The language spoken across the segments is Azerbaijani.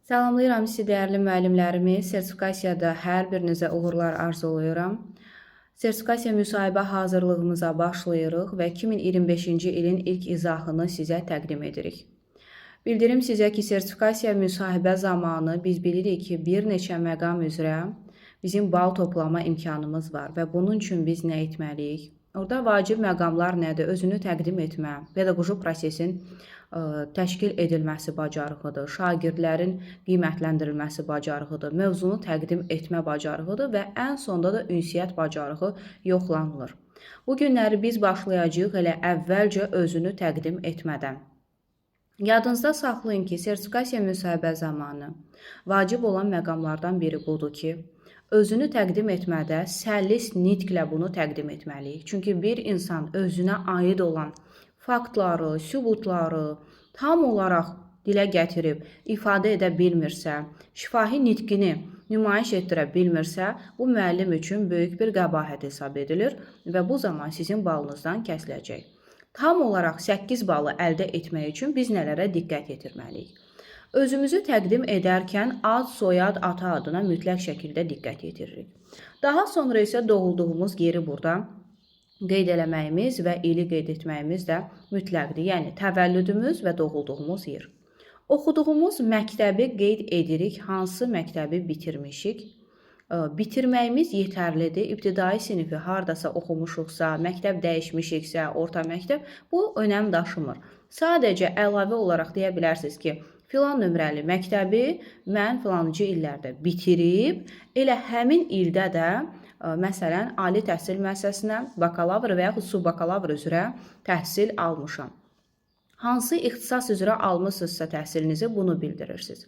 Salamlayıram sizi dəyərli müəllimlərimiz. Sertifikasiyada hər birinizə uğurlar arzulayıram. Sertifikasiya müsahibə hazırlığımıza başlayırıq və 2025-ci ilin ilk izahını sizə təqdim edirik. Bildirim sizə ki, sertifikasiya müsahibə zamanı biz bilirik ki, bir neçə məqam üzrə bizim bal toplama imkanımız var və bunun üçün biz nə etməliyik? Orada vacib məqamlar nədir? Özünü təqdim etmə, pedaqoji prosesin təşkil edilməsi bacarığıdır, şagirdlərin qiymətləndirilməsi bacarığıdır, mövzunu təqdim etmə bacarığıdır və ən sonda da ünsiyyət bacarığı yoxlanılır. Bu günləri biz başlayacağıq elə əvvəlcə özünü təqdim etmədən. Yadınızda saxlayın ki, sertifikasiya müsahibə zamanı vacib olan məqamlardan biri budur ki, özünü təqdim etmədə səlis nitqlə bunu təqdim etməliyik. Çünki bir insan özünə aid olan faktları, sübutları tam olaraq dilə gətirib, ifadə edə bilmirsə, şifahi nitqini nümayiş etdirə bilmirsə, bu müəllim üçün böyük bir qəbahət hesab edilir və bu zaman sizin balınızdan kəsiləcək. Tam olaraq 8 balı əldə etmək üçün biz nələrə diqqət yetirməliyik? Özümüzü təqdim edərkən ad, soyad, ata adına mütləq şəkildə diqqət yetiririk. Daha sonra isə doğulduğumuz yeri burada qeyd eləməyimiz və ili qeyd etməyimiz də mütləqdir. Yəni, təvəllüdümüz və doğulduğumuz yer. Oxuduğumuz məktəbi qeyd edirik, hansı məktəbi bitirmişik. Bitirməyimiz yetərlidir. İbtidai sinifi haradasa oxumuşuqsa, məktəb dəyişmişiksə, orta məktəb, bu önəm daşımır. Sadəcə əlavə olaraq deyə bilərsiniz ki, filan nömrəli məktəbi mən filancı illərdə bitirib, elə həmin ildə də məsələn, ali təhsil müəssisəsinə bakalavr və yaxud subbakalavr üzrə təhsil almışam. Hansı ixtisas üzrə almışsınızsa təhsilinizi bunu bildirirsiniz.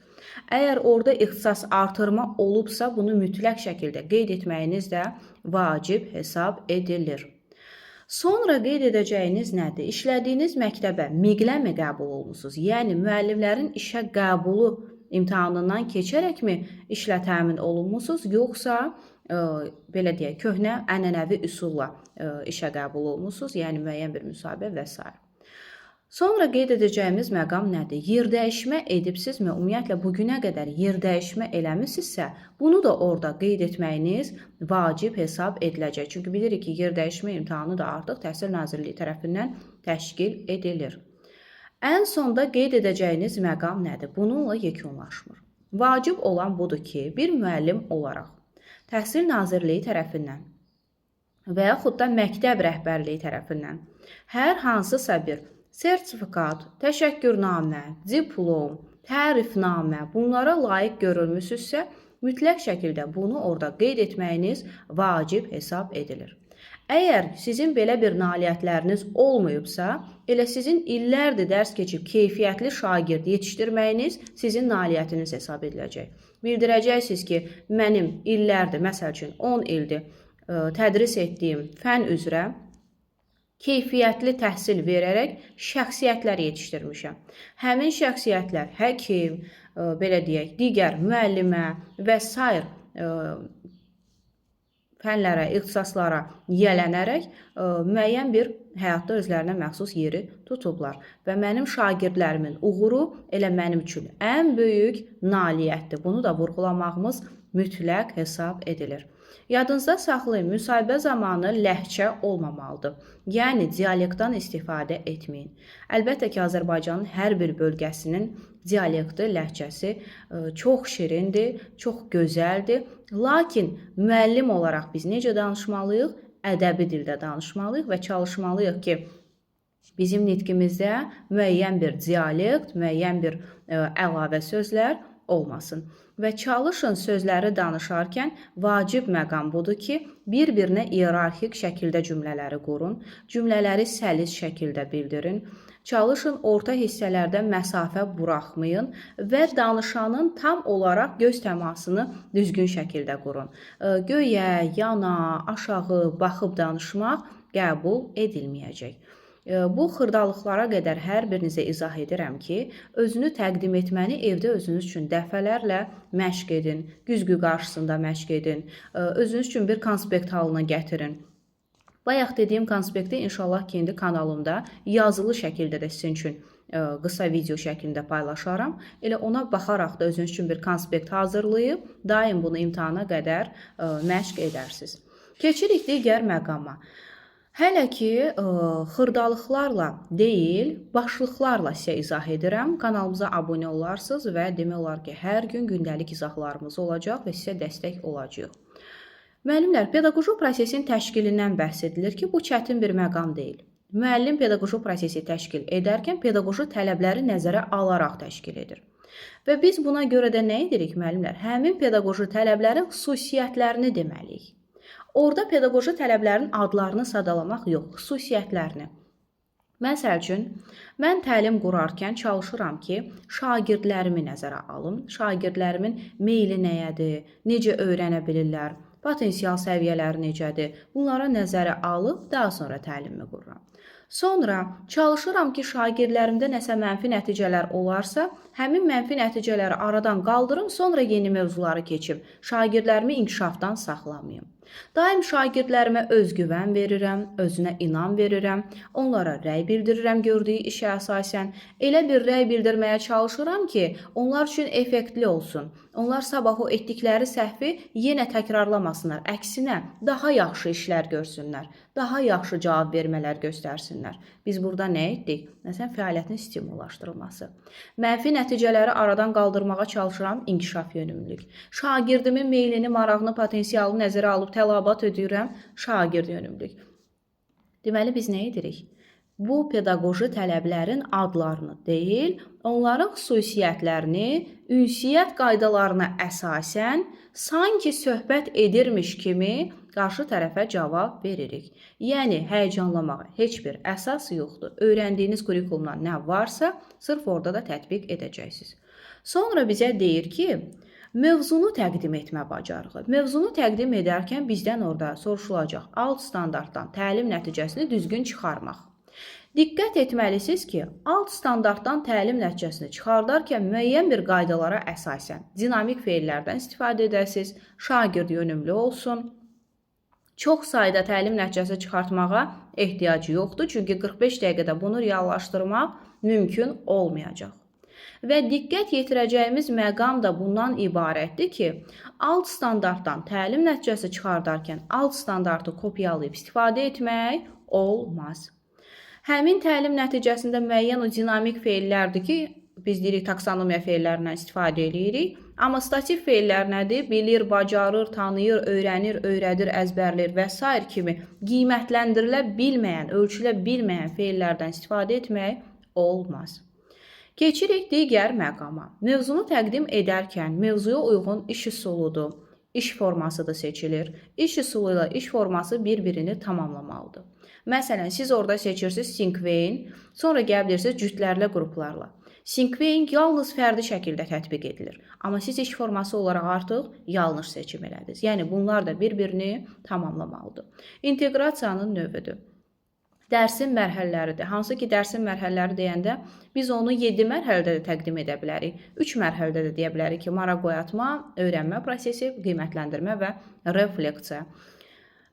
Əgər orada ixtisas artırma olubsa, bunu mütləq şəkildə qeyd etməyiniz də vacib hesab edilir. Sonra qeyd edəcəyiniz nədir? İşlədiyiniz məktəbə miqləmi qəbul olmusunuz? Yəni, müəllimlərin işə qəbulu imtahanından keçərəkmi işlə təmin olunmusunuz, yoxsa belə deyək, köhnə ənənəvi üsulla işə qəbul olmusunuz, yəni müəyyən bir müsahibə və s. Sonra qeyd edəcəyimiz məqam nədir? Yer dəyişmə edibsizmi? Ümumiyyətlə, bugünə qədər yer dəyişmə eləmişsizsə, bunu da orada qeyd etməyiniz vacib hesab ediləcək. Çünki bilirik ki, yer dəyişmə imtahanı da artıq Təhsil Nazirliyi tərəfindən təşkil edilir. Ən sonda qeyd edəcəyiniz məqam nədir? Bununla yekunlaşmır. Vacib olan budur ki, bir müəllim olaraq Təhsil Nazirliyi tərəfindən və yaxud da məktəb rəhbərliyi tərəfindən hər hansısa bir sertifikat, təşəkkürnamə, diplom, tərifnamə bunlara layiq görülmüsünüzsə, mütləq şəkildə bunu orada qeyd etməyiniz vacib hesab edilir. Əgər sizin belə bir nailiyyətləriniz olmayıbsa, elə sizin illərdir dərs keçib keyfiyyətli şagird yetişdirməyiniz sizin nailiyyətiniz hesab ediləcək. Bildirəcəksiniz ki, mənim illərdir, məsəl üçün 10 ildir tədris etdiyim fən üzrə keyfiyyətli təhsil verərək şəxsiyyətlər yetişdirmişəm. Həmin şəxsiyyətlər həkim, belə deyək, digər müəllimə və s. fənlərə, ixtisaslara yiyələnərək müəyyən bir həyatda özlərinə məxsus yeri tutublar. Və mənim şagirdlərimin uğuru elə mənim üçün ən böyük nailiyyətdir. Bunu da vurğulamağımız mütləq hesab edilir. Yadınızda saxlayın, müsahibə zamanı ləhcə olmamalıdır. Yəni, dialektdan istifadə etməyin. Əlbəttə ki, Azərbaycanın hər bir bölgəsinin dialekti, ləhcəsi çox şirindir, çox gözəldir. Lakin müəllim olaraq biz necə danışmalıyıq? Ədəbi dildə danışmalıyıq və çalışmalıyıq ki, bizim nitqimizdə müəyyən bir dialekt, müəyyən bir əlavə sözlər olmasın. Və çalışın sözləri danışarkən vacib məqam budur ki, bir-birinə iyerarxik şəkildə cümlələri qurun, cümlələri səlis şəkildə bildirin, çalışın orta hissələrdə məsafə buraxmayın və danışanın tam olaraq göz təmasını düzgün şəkildə qurun. Göyə, yana, aşağı baxıb danışmaq qəbul edilməyəcək. Bu xırdalıqlara qədər hər birinizə izah edirəm ki, özünü təqdim etməni evdə özünüz üçün dəfələrlə məşq edin, güzgü qarşısında məşq edin, özünüz üçün bir konspekt halına gətirin. Bayaq dediyim konspekti inşallah ki, indi kanalımda yazılı şəkildə də sizin üçün qısa video şəklində paylaşaram. Elə ona baxaraq da özünüz üçün bir konspekt hazırlayıb daim bunu imtahana qədər məşq edərsiniz. Keçirik digər məqama. Hələ ki, xırdalıqlarla deyil, başlıqlarla sizə izah edirəm. Kanalımıza abunə olarsınız və demək olar ki, hər gün gündəlik izahlarımız olacaq və sizə dəstək olacaq. Müəllimlər, pedaqoji prosesin təşkilindən bəhs edilir ki, bu çətin bir məqam deyil. Müəllim pedaqoji prosesi təşkil edərkən pedaqoji tələbləri nəzərə alaraq təşkil edir. Və biz buna görə də nə edirik müəllimlər? Həmin pedaqoji tələblərin xüsusiyyətlərini deməliyik. Orada pedaqoji tələblərin adlarını sadalamaq yox, xüsusiyyətlərini. Məsəl üçün, mən təlim qurarkən çalışıram ki, şagirdlərimi nəzərə alım. Şagirdlərimin meyli nəyədir, necə öyrənə bilirlər, potensial səviyyələri necədir? Bunlara nəzərə alıb daha sonra təlimimi qururam. Sonra çalışıram ki, şagirdlərimdə nəsə mənfi nəticələr olarsa, həmin mənfi nəticələri aradan qaldırım, sonra yeni mövzuları keçim. Şagirdlərimi inkişafdan saxlamayım. Daim şagirdlərimə özgüvən verirəm, özünə inam verirəm, onlara rəy bildirirəm gördüyü işə əsasən. Elə bir rəy bildirməyə çalışıram ki, onlar üçün effektli olsun. Onlar sabah o etdikləri səhvi yenə təkrarlamasınlar. Əksinə, daha yaxşı işlər görsünlər, daha yaxşı cavab vermələr göstərsinlər. Biz burada nə etdik? Məsələn, fəaliyyətin stimullaşdırılması. Mənfi nəticələri aradan qaldırmağa çalışıram, inkişaf yönümlülük. Şagirdimin meylini, marağını, potensialını nəzərə alıb tələbat edirəm, şagird yönümlülük. Deməli, biz nə edirik? Bu pedaqoji tələblərin adlarını deyil, onların xüsusiyyətlərini ünsiyyət qaydalarına əsasən sanki söhbət edirmiş kimi qarşı tərəfə cavab veririk. Yəni, həyəcanlamağa heç bir əsas yoxdur. Öyrəndiyiniz kurikulumdan nə varsa, sırf orada da tətbiq edəcəksiniz. Sonra bizə deyir ki, mövzunu təqdim etmə bacarığı. Mövzunu təqdim edərkən bizdən orada soruşulacaq alt standartdan təlim nəticəsini düzgün çıxarmaq. Diqqət etməlisiniz ki, alt standartdan təlim nəticəsini çıxardarkən müəyyən bir qaydalara əsasən dinamik feillərdən istifadə edəsiniz, şagird yönümlü olsun. Çox sayda təlim nəticəsi çıxartmağa ehtiyacı yoxdur, çünki 45 dəqiqədə bunu reallaşdırmaq mümkün olmayacaq. Və diqqət yetirəcəyimiz məqam da bundan ibarətdir ki, alt standartdan təlim nəticəsi çıxardarkən alt standartı kopyalayıb istifadə etmək olmaz. Həmin təlim nəticəsində müəyyən o dinamik feillərdir ki, biz deyirik taksonomiya feillərindən istifadə edirik. Amma statik feillər nədir? Bilir, bacarır, tanıyır, öyrənir, öyrədir, əzbərləyir və s. kimi qiymətləndirilə bilməyən, ölçülə bilməyən feillərdən istifadə etmək olmaz. Keçirik digər məqama. Mövzunu təqdim edərkən mövzuya uyğun iş üsuludur, iş forması da seçilir. İş üsulu ilə iş forması bir-birini tamamlamalıdır. Məsələn, siz orada seçirsiniz Syncvein, sonra gəlib deyirsiniz cütlərlə, qruplarla. Syncvein yalnız fərdi şəkildə tətbiq edilir. Amma siz iş forması olaraq artıq yanlış seçim elədiniz. Yəni, bunlar da bir-birini tamamlamalıdır. İnteqrasiyanın növüdür. Dərsin mərhələləridir. Hansı ki, dərsin mərhələləri deyəndə biz onu 7 mərhələdə də təqdim edə bilərik. 3 mərhələdə də deyə bilərik ki, maraq oyatma, öyrənmə prosesi, qiymətləndirmə və refleksiya.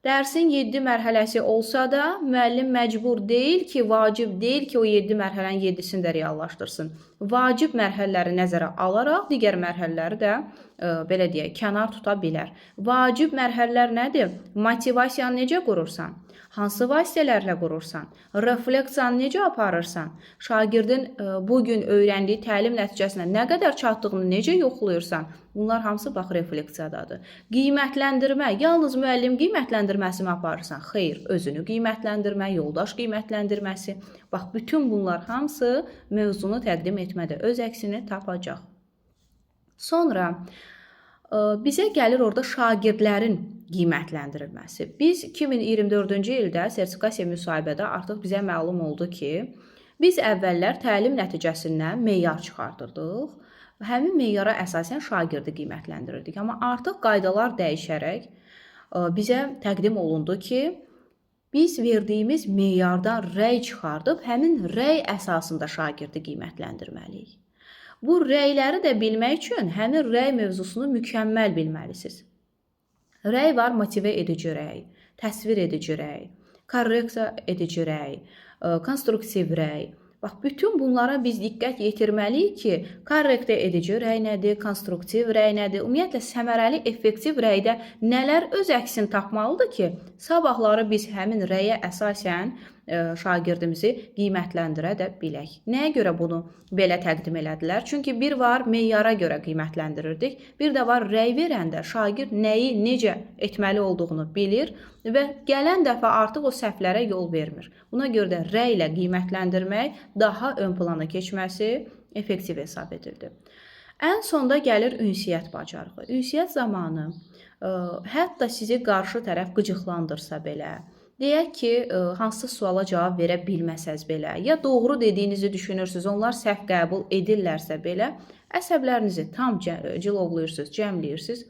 Dərsin 7 mərhələsi olsa da, müəllim məcbur deyil ki, vacib deyil ki, o 7 mərhələnin 7-sini də reallaşdırsın. Vacib mərhələləri nəzərə alaraq, digər mərhələləri də, belə deyək, kənar tuta bilər. Vacib mərhələlər nədir? Motivasiyanı necə qurursan? Hansı vasitələrlə qurursan? Refleksiyanı necə aparırsan? Şagirdin bugün öyrəndiyi təlim nəticəsinə nə qədər çatdığını necə yoxlayırsan? Bunlar hamısı bax refleksiyadadır. Qiymətləndirmə, yalnız müəllim qiymətləndirməsini aparırsan? Xeyr, özünü qiymətləndirmə, yoldaş qiymətləndirməsi. Bax, bütün bunlar hamısı mövzunu təqdim etmədə öz əksini tapacaq. Sonra bizə gəlir orada şagirdlərin qiymətləndirilməsi. Biz 2024-cü ildə sertifikasiya müsahibədə artıq bizə məlum oldu ki, biz əvvəllər təlim nəticəsindən meyar çıxardırdıq. Həmin meyara əsasən şagirdi qiymətləndirirdik. Amma artıq qaydalar dəyişərək bizə təqdim olundu ki, biz verdiyimiz meyardan rəy çıxardıb həmin rəy əsasında şagirdi qiymətləndirməliyik. Bu rəyləri də bilmək üçün həmin rəy mövzusunu mükəmməl bilməlisiniz. Rəy var, motivə edici rəy, təsvir edici rəy, korreksiya edici rəy, konstruktiv rəy. Bax, bütün bunlara biz diqqət yetirməliyik ki, korrekte edici rəy nədir, konstruktiv rəy nədir, ümumiyyətlə səmərəli, effektiv rəydə nələr öz əksini tapmalıdır ki, sabahları biz həmin rəyə əsasən şagirdimizi qiymətləndirə də bilək. Nəyə görə bunu belə təqdim elədilər? Çünki bir var meyara görə qiymətləndirirdik, bir də var rəy verəndə şagird nəyi, necə etməli olduğunu bilir və gələn dəfə artıq o səhvlərə yol vermir. Buna görə də rəy ilə qiymətləndirmək daha ön plana keçməsi effektiv hesab edildi. Ən sonda gəlir ünsiyyət bacarığı. Ünsiyyət zamanı hətta sizi qarşı tərəf qıcıqlandırsa belə, deyək ki, hansısa suala cavab verə bilməsəz belə, ya doğru dediyinizi düşünürsünüz, onlar səhv qəbul edirlərsə belə, əsəblərinizi tam cilovlayırsınız, cəmləyirsiniz.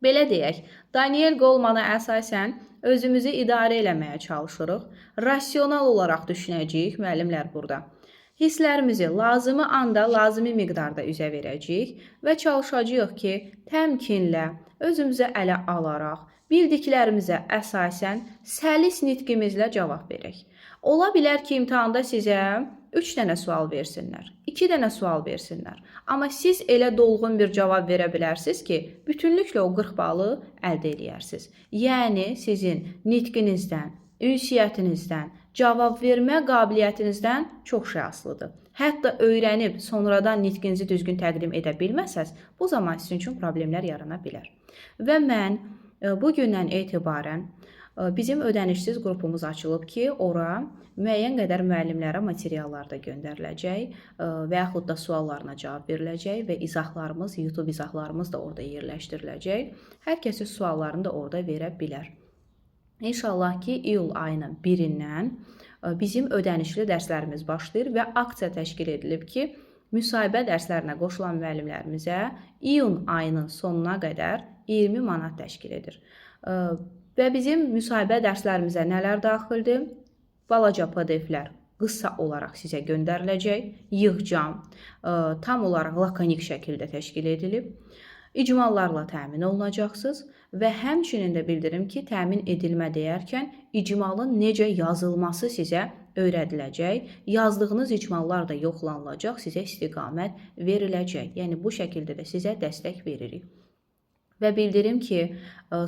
Belə deyək, Daniel Goleman'a əsasən özümüzü idarə eləməyə çalışırıq. Rasional olaraq düşünəcəyik, müəllimlər burada. Hisslərimizi lazımi anda, lazımi miqdarda üzə verəcəyik və çalışacağıq ki, təmkinlə, özümüzü ələ alaraq, bildiklərimizə əsasən səlis nitqimizlə cavab verək. Ola bilər ki, imtahanda sizə 3 dənə sual versinlər, 2 dənə sual versinlər. Amma siz elə dolğun bir cavab verə bilərsiniz ki, bütünlüklə o 40 balı əldə edərsiniz. Yəni, sizin nitqinizdən, ünsiyyətinizdən, cavab vermə qabiliyyətinizdən çox şey asılıdır. Hətta öyrənib sonradan nitqinizi düzgün təqdim edə bilməsəz, bu zaman sizin üçün problemlər yarana bilər. Və mən bugündən etibarən bizim ödənişsiz qrupumuz açılıb ki, ora müəyyən qədər müəllimlərə materiallar da göndəriləcək və yaxud da suallarına cavab veriləcək və izahlarımız, YouTube izahlarımız da orada yerləşdiriləcək. Hər kəsi suallarını da orada verə bilər. İnşallah ki, iyul ayının 1-dən bizim ödənişli dərslərimiz başlayır və aksiya təşkil edilib ki, müsahibə dərslərinə qoşulan müəllimlərimizə iyun ayının sonuna qədər 20 manat təşkil edir. Və bizim müsahibə dərslərimizə nələr daxildir? Balaca PDF-lər qısa olaraq sizə göndəriləcək, yığcam, tam olaraq lakonik şəkildə təşkil edilib. İcmallarla təmin olunacaqsınız və həmçinin də bildirim ki, təmin edilmə deyərkən icmalın necə yazılması sizə öyrədiləcək. Yazdığınız icmallar da yoxlanılacaq, sizə istiqamət veriləcək. Yəni, bu şəkildə də sizə dəstək veririk. Və bildirim ki,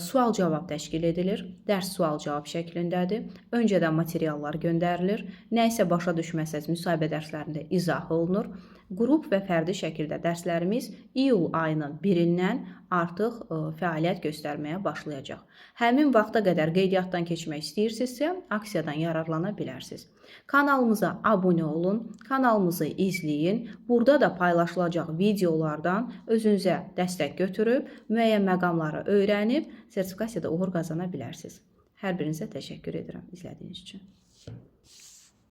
sual-cavab təşkil edilir, dərs sual-cavab şəklindədir. Öncədən materiallar göndərilir, nə isə başa düşməsəz müsahibə dərslərində izah olunur. Qrup və fərdi şəkildə dərslərimiz iyul ayının 1-dən artıq fəaliyyət göstərməyə başlayacaq. Həmin vaxta qədər qeydiyyatdan keçmək istəyirsinizsə, aksiyadan yararlana bilərsiniz. Kanalımıza abunə olun, kanalımızı izləyin. Burada da paylaşılacaq videolardan özünüzə dəstək götürüb, müəyyən məqamları öyrənib, sertifikasiyada uğur qazana bilərsiniz. Hər birinizə təşəkkür edirəm izlədiyiniz üçün.